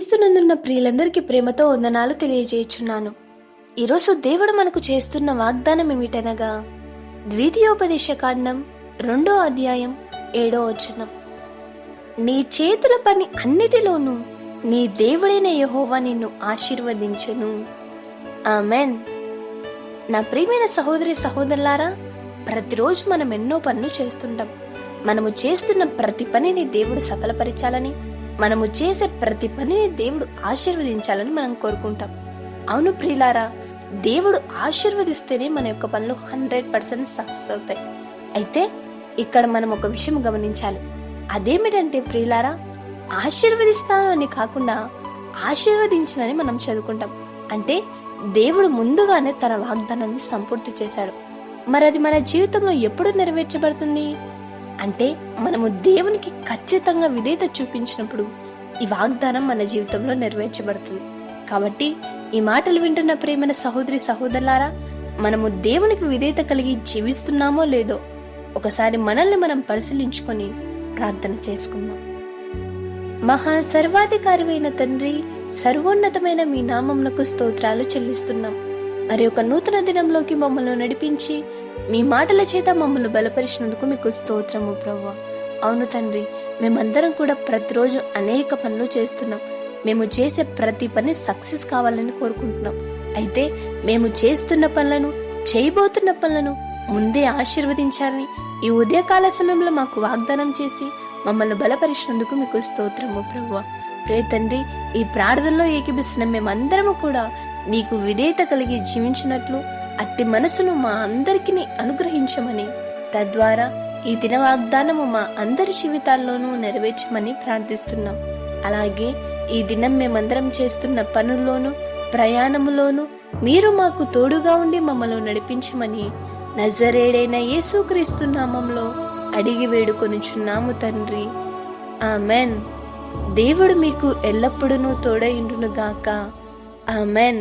క్రీస్తునందున్న ప్రియులందరికీ ప్రేమతో వందనాలు తెలియజేయుచున్నాను. ఈరోజు దేవుడు మనకు చేస్తున్న వాగ్దానం ఏమిటనగా ద్వితీయోపదేశ కాండం 2వ అధ్యాయం 7వ వచనం. నీ చేతుల పని అన్నిటిలోనూ నీ దేవుడైన యెహోవా నిన్ను ఆశీర్వదించెను. ఆమెన్. నా ప్రియమైన సహోదరి సహోదరులారా, ప్రతిరోజు మనం ఎన్నో పనులు చేస్తుంటాం. మనము చేస్తున్న ప్రతి పనిని దేవుడు సఫలపరచాలని, మనము చేసే ప్రతి పనిని దేవుడు ఆశీర్వదించాలని మనం కోరుకుంటాం. అవును ప్రియులారా, దేవుడు ఆశీర్వదిస్తేనే మన యొక్క పనులు 100% సక్సెస్ అవుతాయి. అయితే ఇక్కడ మనం ఒక విషయం గమనించాలి. అదేమిటంటే ప్రియులారా, ఆశీర్వదిస్తాను అని కాకుండా ఆశీర్వదించనని మనం చదువుకుంటాం. అంటే దేవుడు ముందుగానే తన వాగ్దానాన్ని సంపూర్తి చేశాడు. మరి అది మన జీవితంలో ఎప్పుడు నెరవేర్చబడుతుంది అంటే మనము దేవునికి ఖచ్చితంగా విధేయత చూపించినప్పుడు ఈ వాగ్దానం మన జీవితంలో నెరవేర్చబడుతుంది. కాబట్టి ఈ మాటలు వింటున్న ప్రియమైన సహోదరి సహోదరులారా, మనము దేవునికి విధేయత కలిగి జీవిస్తున్నామో లేదో ఒకసారి మనల్ని మనం పరిశీలించుకొని ప్రార్థన చేసుకుందాం. మహా సర్వాధికారివైన తండ్రి, సర్వోన్నతమైన మీ నామమునకు స్తోత్రాలు చెల్లిస్తున్నాం. మరి ఒక నూతన దినంలోకి మమ్మల్ని నడిపించి మీ మాటల చేత మమ్మల్ని బలపరిచినందుకు మీకు స్తోత్రము ప్రభువా. అవును తండ్రి, మేమందరం కూడా ప్రతిరోజు అనేక పనులు చేస్తున్నాం. మేము చేసే ప్రతి పని సక్సెస్ కావాలని కోరుకుంటున్నాం. అయితే మేము చేస్తున్న పనులను, చేయబోతున్న పనులను ముందే ఆశీర్వదించాలని ఈ ఉదయకాల సమయంలో మాకు వాగ్దానం చేసి మమ్మల్ని బలపరిచినందుకు మీకు స్తోత్రము ప్రభువా. ప్రియ తండ్రి, ఈ ప్రార్థనలో ఏకీభిస్తున్న మేమందరము కూడా నీకు విధేయత కలిగి జీవించినట్లు అట్టి మనసును మా అందరికీ అనుగ్రహించమని, తద్వారా ఈ దిన వాగ్దానము మా అందరి జీవితాల్లోనూ నెరవేర్చమని ప్రార్థిస్తున్నాం. అలాగే ఈ దినం మేమందరం చేస్తున్న పనుల్లోనూ ప్రయాణములోనూ మీరు మాకు తోడుగా ఉండి మమ్మల్ని నడిపించమని నజరేడైన యేసుక్రీస్తు నామంలో అడిగి వేడుకొనుచున్నాము తండ్రి. ఆమెన్. దేవుడు మీకు ఎల్లప్పుడూ తోడైండును గాక. ఆమెన్.